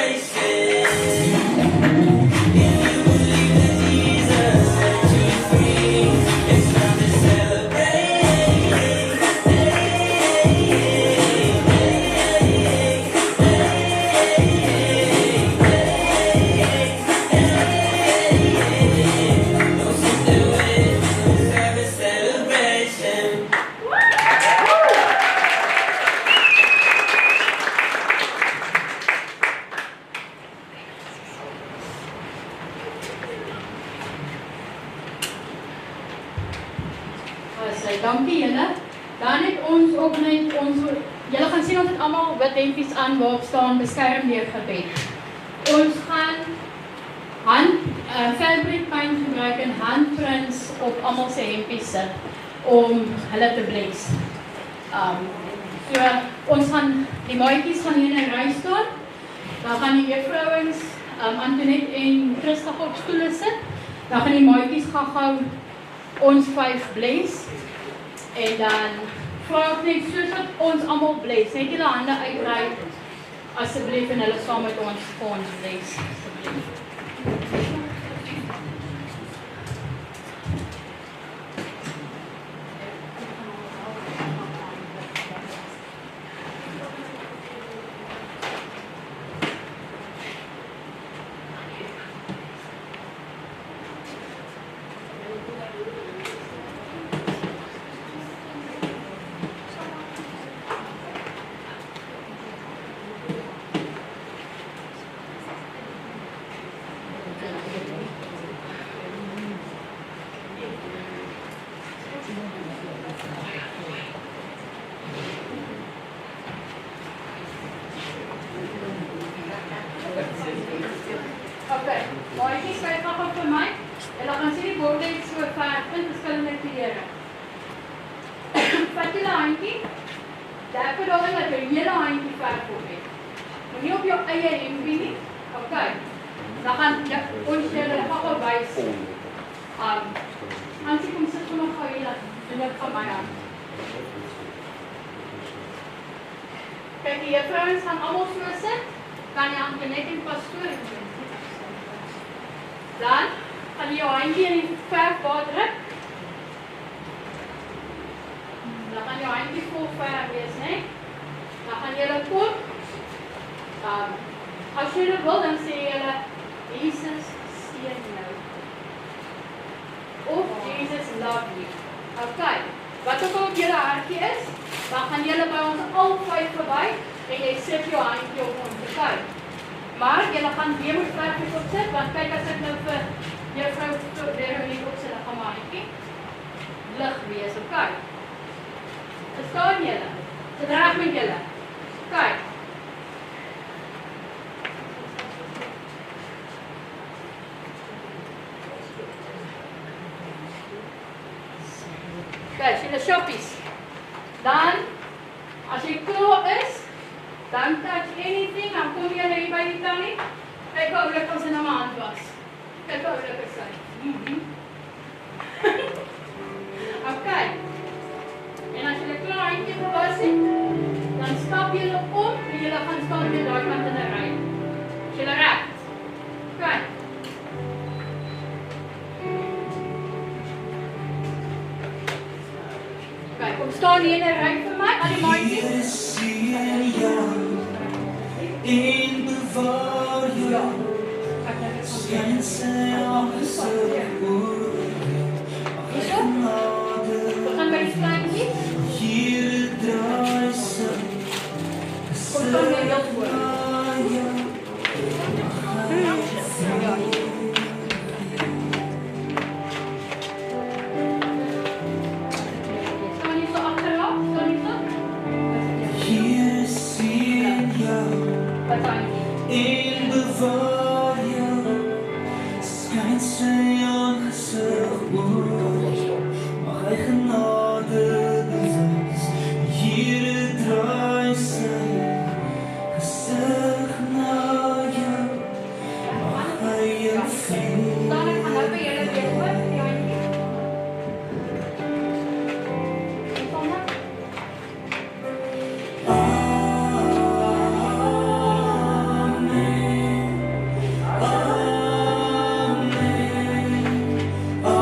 If you believe that Jesus set you free, it's time to celebrate. Don't sit there waiting, let's have a celebration. Asai, dankie julle. Dan het ons ook net julle gaan sien ons het almal wit hempies aan waarop staan beskerm deur gebed. Ons gaan fabric paint gebruik en handprints op almal se hempies sit om hulle te bless. So ons gaan die maatjies gaan hier in 'n ry staan. Dan gaan die juffrouens Antoinette en Christa op stoele sit. Dan gaan die maatjies gou ons 5 bless. En dan vra ek net soos wat ons almal bless. Net julle hande uitreik asseblief en hulle saam met ons vir ons bless asseblief. Okay, maatjies, kyk gou vir my. Julle gaan sien die bord het so verf in verskillende kleure. Vat julle handjie. Dap dit daarin dat jou hele handjie verf op het. Moenie op jou eie hempie nie. Okay. Dan gaan ons julle gou wys. Ansie kom sit sommer gou hier doen dit van my aan. Kyk, die juffrouens gaan almal so sit. Kan jy Antoinette en Pastoor doen. Dan gaan jy jou handjie in die verfbad druk. Dan gaan jou handjie vol verf wees, né? Dan gaan jy dit kom As julle wil, dan sê julle, Jesus seën jou. Of Jesus love you. Okay, wat ook al op julle hartjie is, dan gaan julle by ons al 5 verby en jy sit jou handjie op ons verby. Maar julle gaan weer moet verkies opsit, want kyk as ek nou vir juffrou Veronique opsit, dan gaan my handjie lig wees, okay? Verstaan julle? Sit reg met julle. Okay. Okay, julle shoppies. Dan, as jy klaar is, dan touch anything, dan kom jy hier by die tannie. Kyk hoe oulik ons in my hand was. Kyk hoe oulik is sy. Okay. En as julle klaar eentjie gewas het, dan stap julle om en julle gaan staan weer daai kant in 'n ry. Is julle reg? Okay. Okay, kom staan hier in 'n ry vir my, al die maatjies. In bewaar jou, skyn sy aangesig oor. We gaan by die kleintjie. Hier draai sy, Kom staan weer heel voor. Staan hier so agterop, staan hier so. hier sien jou. Wat staan hier? In bewaar jou, skyn sy aangesig oor. Mag hy genade bewys, hier draai sy gesig na jou. Mag hy jou sien. Staan ek gaan nou by julle weer voor, die handjie. Kom maar. Amen, amen,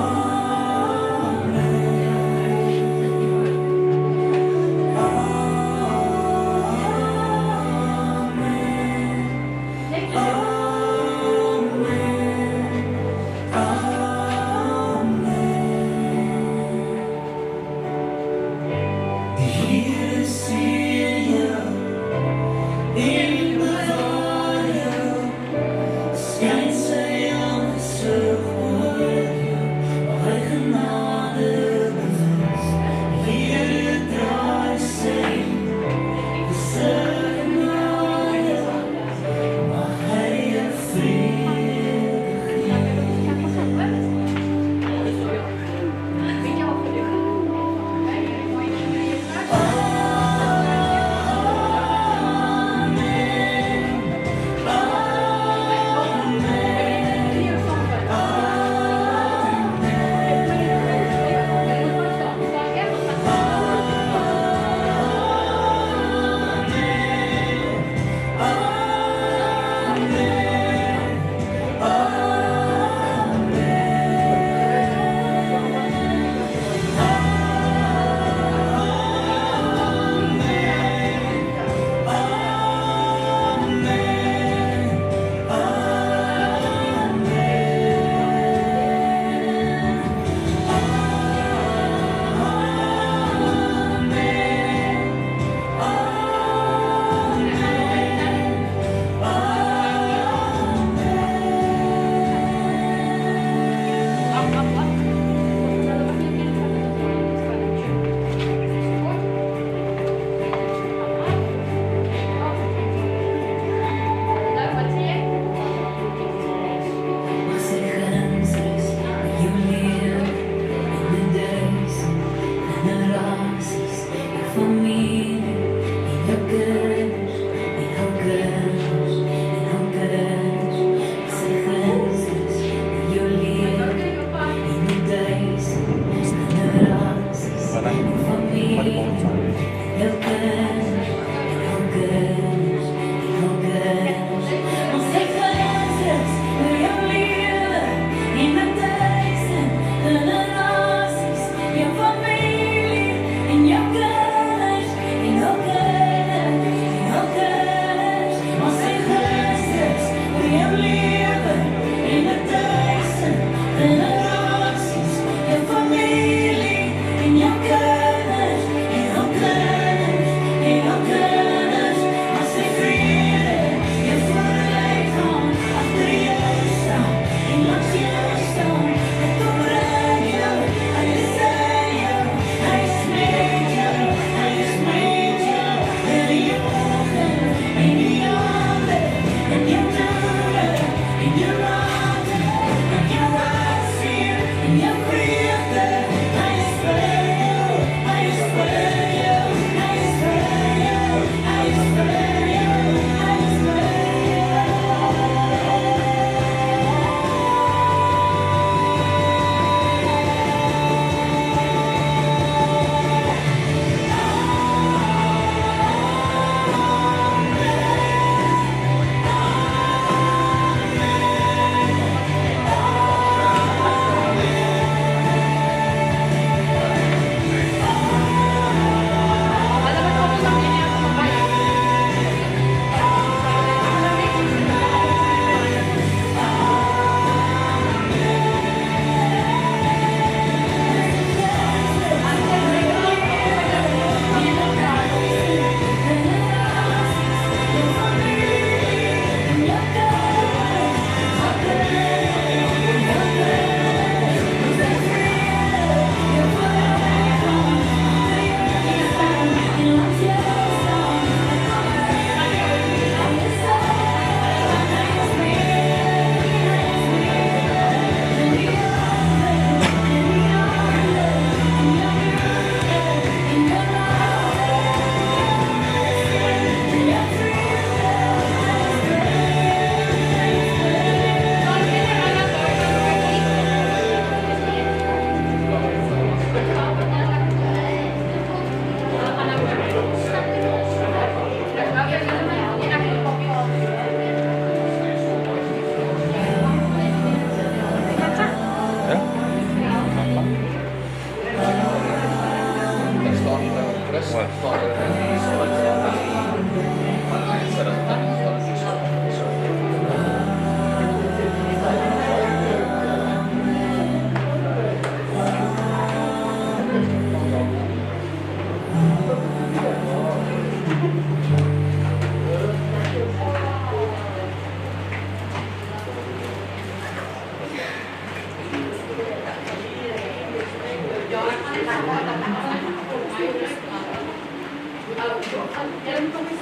Julle moet kom sit.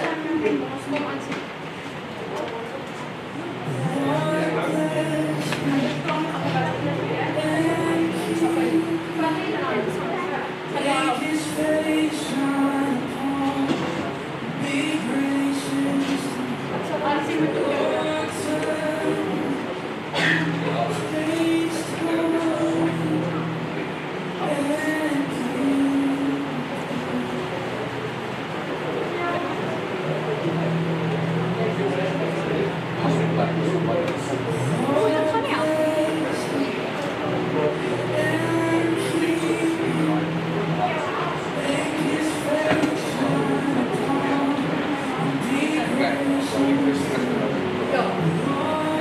Ons kom aan sien.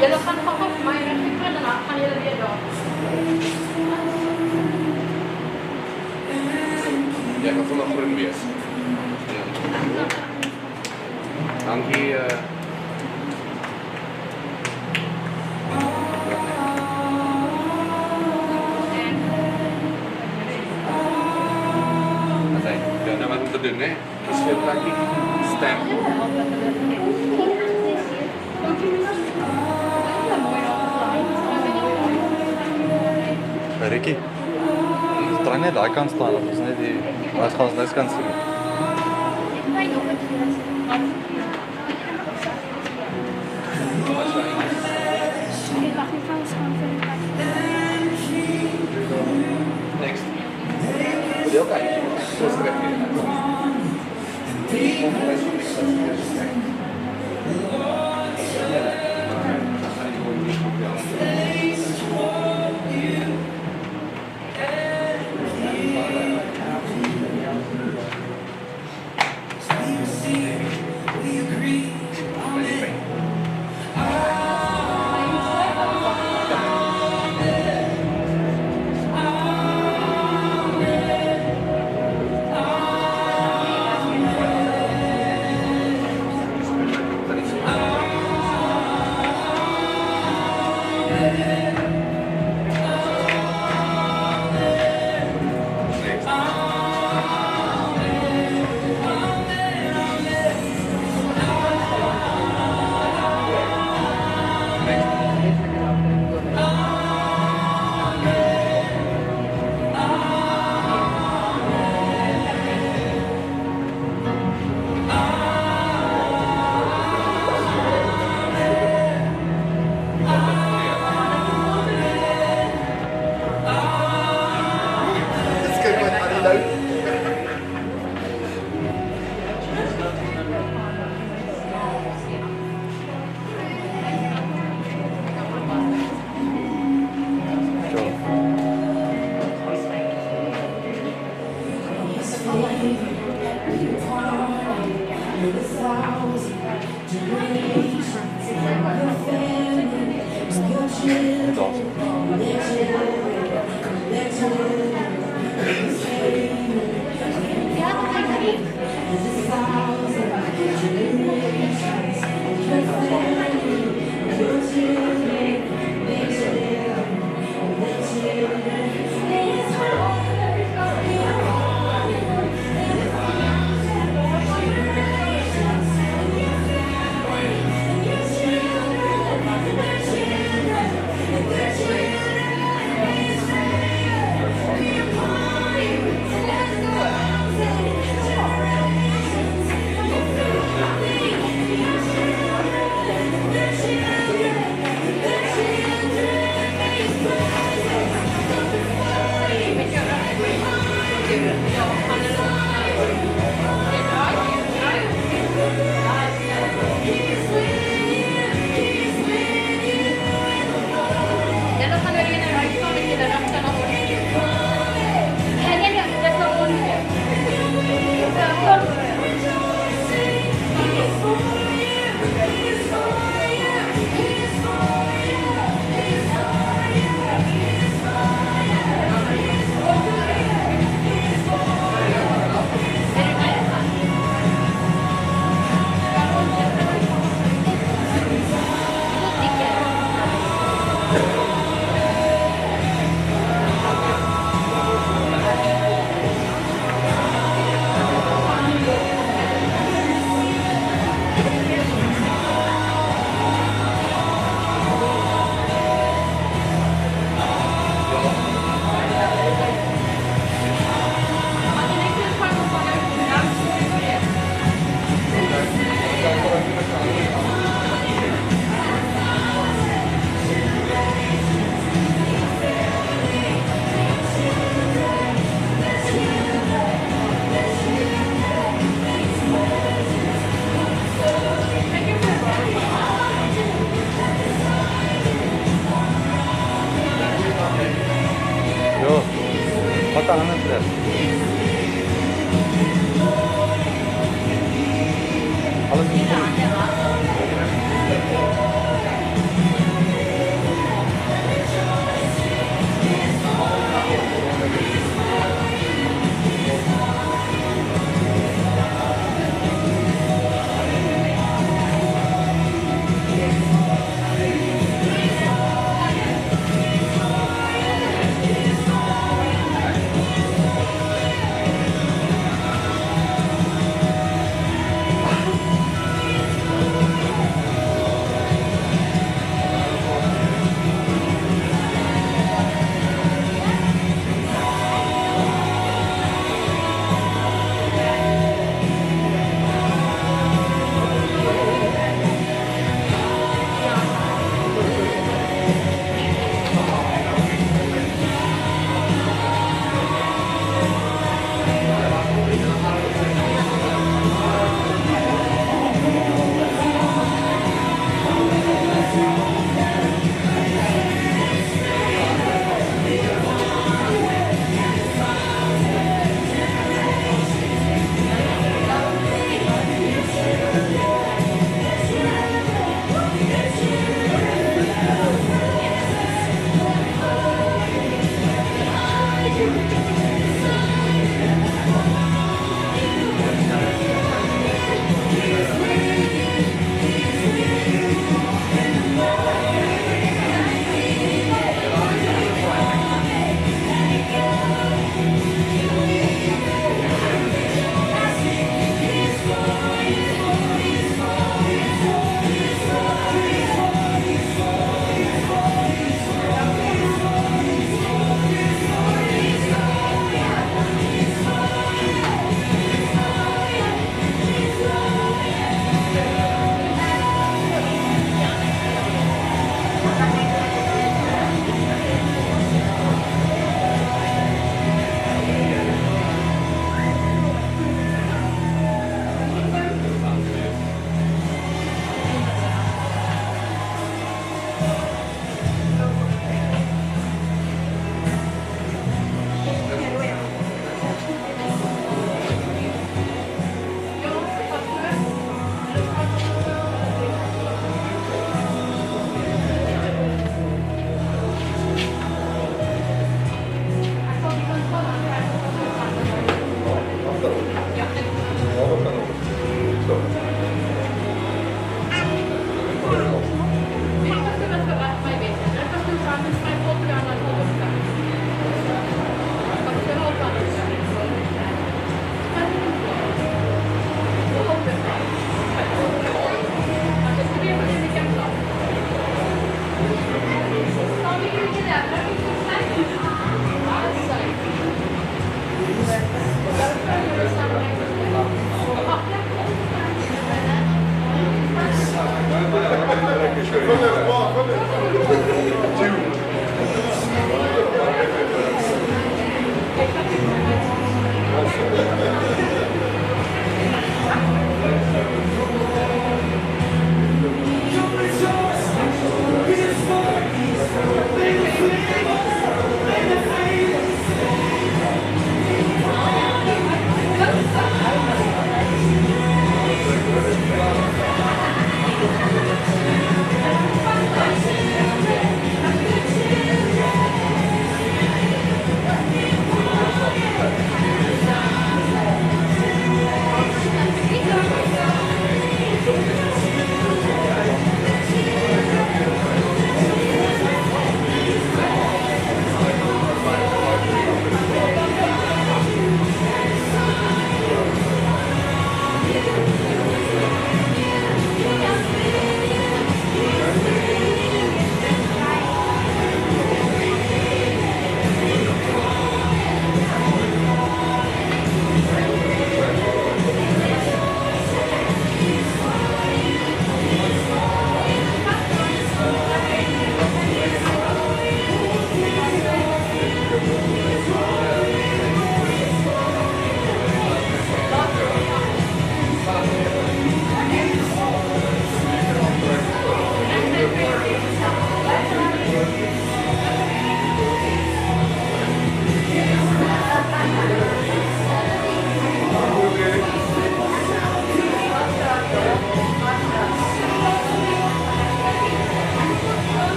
Julle gaan gou-gou vir my regkry en dan gaan julle weer daar. Jy gaan vandag groen wees. Ja. Dankie. Nou wat om te doen, hè? Kies vir 'n plekkie. Stamp. Ricky, draai net daai kant staan, ons net die ons gaan ons kant sien. Next. Wil jy ook kyk? So skryf jy.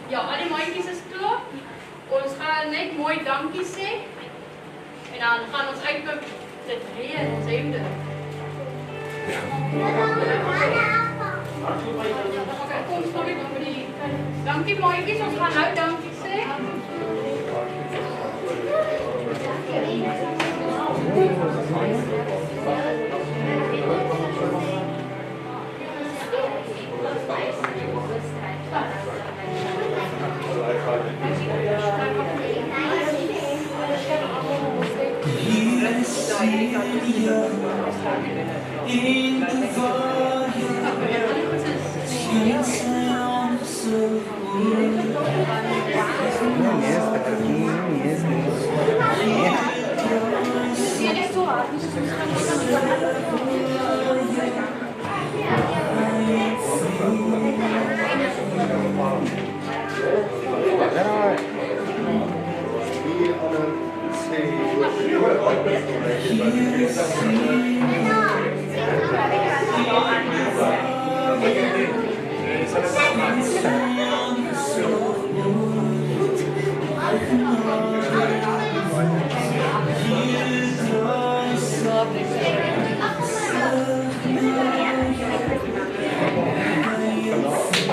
Ja, al die maatjies is klaar. Ons gaan net mooi dankie sê. En dan gaan ons uitkom dit reën, sêde. Kom staan ek op die. Dankie maatjies, ons gaan nou dankie sê. In the fire,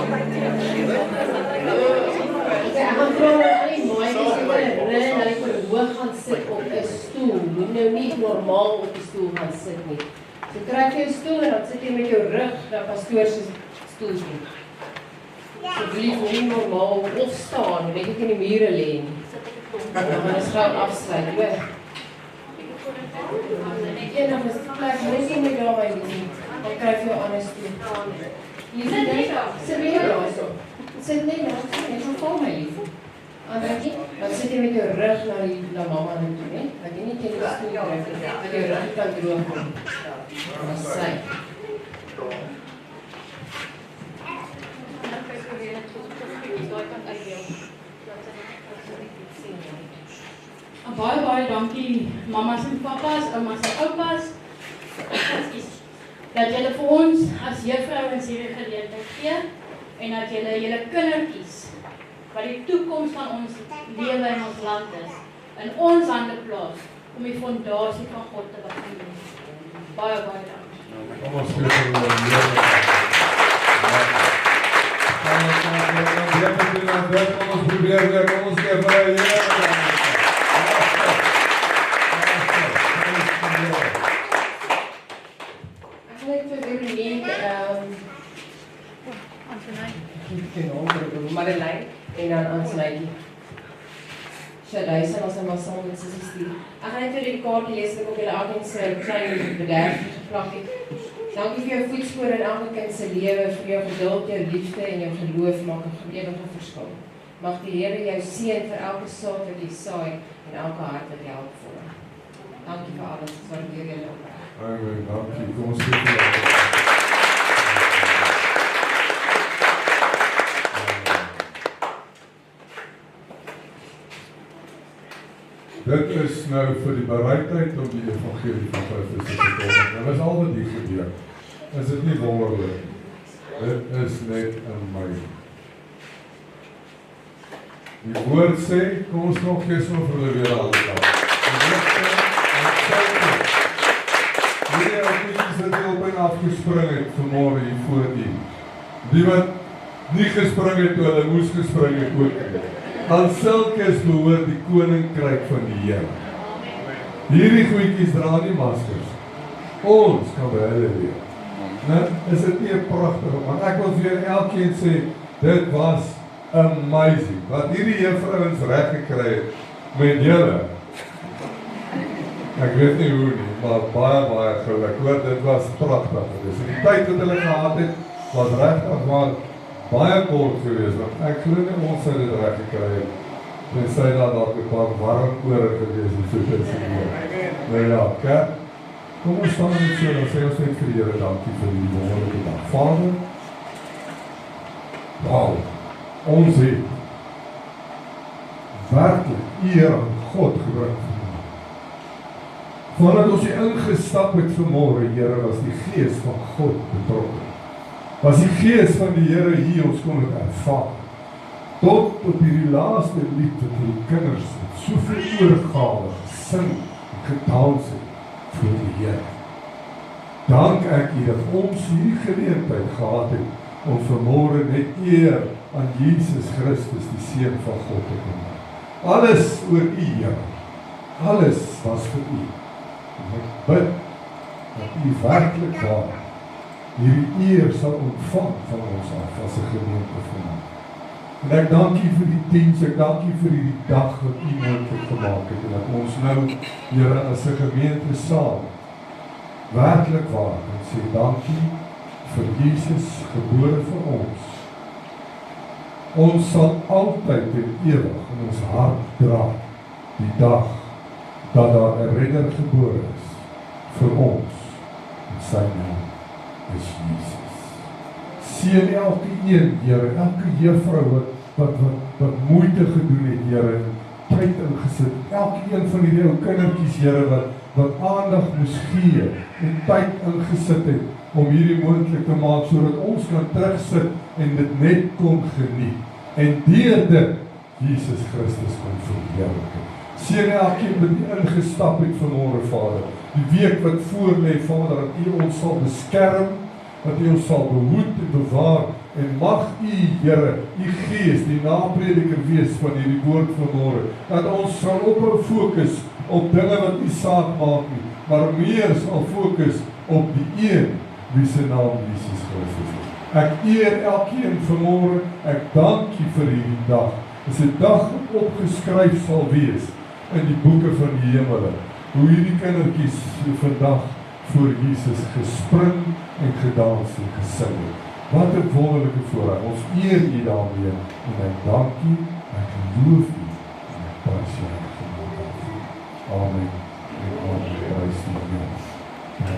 Ek gaan vra dat die maatjies herinner dat jy verhoog gaan sit op 'n stoel. Moet nou nie normaal op die stoel gaan sit nie. So trek jy 'n stoel en dan sit jy met jou rug na pastoor se stoel toe. Asseblief nie normaal of staan, net ek in die mure lê nie. Dan gaan ons gou afsluit, hoor. Ja, dan is het plek, net nie meer daar by die. Dan krijg je aan een stoel. Je zit net daar. Sit weer daar zo. Sit net daar. Net zo voor mij lief. Dan zit je met je rug naar mama naartoe, hè? Dat je niet in de stoel krijgt. Dat je rug kan drogen. Dat is zij. Baie dankie mamas en papas, oumas en oupas. Dat julle vir ons as juffrouens hierdie geleentheid gee en dat julle kindertjies wat die toekoms van ons lewe in ons land is, in ons hande plaas om die fondasie van God te begin doen. Baie dankie. Kom ons gee vir hulle kom ons probeer weer, kom ons gee vir hulle Marelijn en dan Ansneitjie. Shadai sal ons maar saam met sy stuur. Ek gaan net vir die kaart lees dat ek op julle elkeen se klein bederf geplak het. Dankie vir jou voetspore in elke kind se lewe, vir jou geduld, jou liefde en jou geloof maak 'n ewige verskil. Mag die Here jou seën vir elke saad wat jy saai en elke hart wat jy help vorm. Dankie vir alles. Waardeer julle opreg. Amen. Dankie. Kom ons gee vir hulle. Dit is nou vir die bereidheid om die evangelie van Christus te verkondig. Nou is al wat hier gebeur. Is dit nie wonderlik? Dit is net amazing. Die woord sê, kom ons nog eens vir hulle weer aan die dag. Die woord sê, hierdie oukies wat hier op en afgespring het vanmorgen hier voor die. Die wat nie gespring het, toe hulle moes gespring het ook. Aan sulkes behoort die koninkryk van die Here. Hierdie goeikies dra nie maskers. Ons kan by hulle leer. Is dit nie 'n pragtige, want ek wil vir elkeen sê, dit was amazing. Wat hierdie juffrouens reg gekry het met julle. Ek weet nie hoe nie, maar baie geluk. Hoor, dit was pragtig. Dus die tyd wat hulle gehad het, was regtig maar baie kort geweest, want ek glo nie ons sou dit reg gekry het. Tensy daar dalk 'n paar warm ore gewees het so tussen hier. Nou ja, kerk, kom ons staan net so, dan sê ons net vir die Here dankie vir die wonderlike dag. Vader, wow, ons het werklik eer aan God gebring. Voordat ons hier ingestap het vanmorgen, Here, was die Gees van God betrokken. Was die Gees van die Here hier, ons kon het ervaar. Tot op hierdie laaste lied wat die kinders met soveel oorgawe gesing en gedans het voor die Here. Dank ek U dat ons hierdie geleentheid gehad het om vanmorgen net eer aan Jesus Christus, die Seun van God te kom. Alles oor U, Here. Alles was vir U. En ek bid dat U werklik waar hierdie eer sal ontvang van ons af as 'n gemeente vandag. En ek dank U vir die diens, ek dank U vir die dag wat U moontlik gemaak het en dat ons nou, Here, as 'n gemeente saam werklik waar en sê dankie vir Jesus gebore vir ons. Ons sal altyd en ewig in ons hart dra die dag dat daar 'n redder gebore is vir ons en sy naam is Jesus. Seën elke een, Here, elke juffrou wat moeite gedoen het, Here, en tyd ingesit. Elke een van hierdie ou kindertjies, Here, wat aandag moes gee en tyd ingesit het om hierdie moontlik te maak, sodat ons kan terugsit en dit net kon geniet. En deur dit Jesus Christus kon verheerlik. Seën elkeen wat U ingestap het vanmôre, Vader. Die week wat voor lê, Vader, dat U ons sal beskerm, dat U ons sal behoed en bewaar En mag U, Here, U Gees, die naprediker wees van hierdie woord vanmôre, dat ons sal ophou fokus op dinge wat nie saak maak nie, maar meer sal fokus op die een wie se naam Jesus Christus is. Ek eer elkeen vanmôre, ek dank U vir hierdie dag. Dis 'n dag wat opgeskryf sal wees in die boeke van die hemele. Hoe hierdie kindertjies vandag voor Jesus gespring en gedans en gesing het. Wat 'n wonderlike voorreg. Ons eer U daarmee en ek dank U, ek loof U en ek prys U. Amen.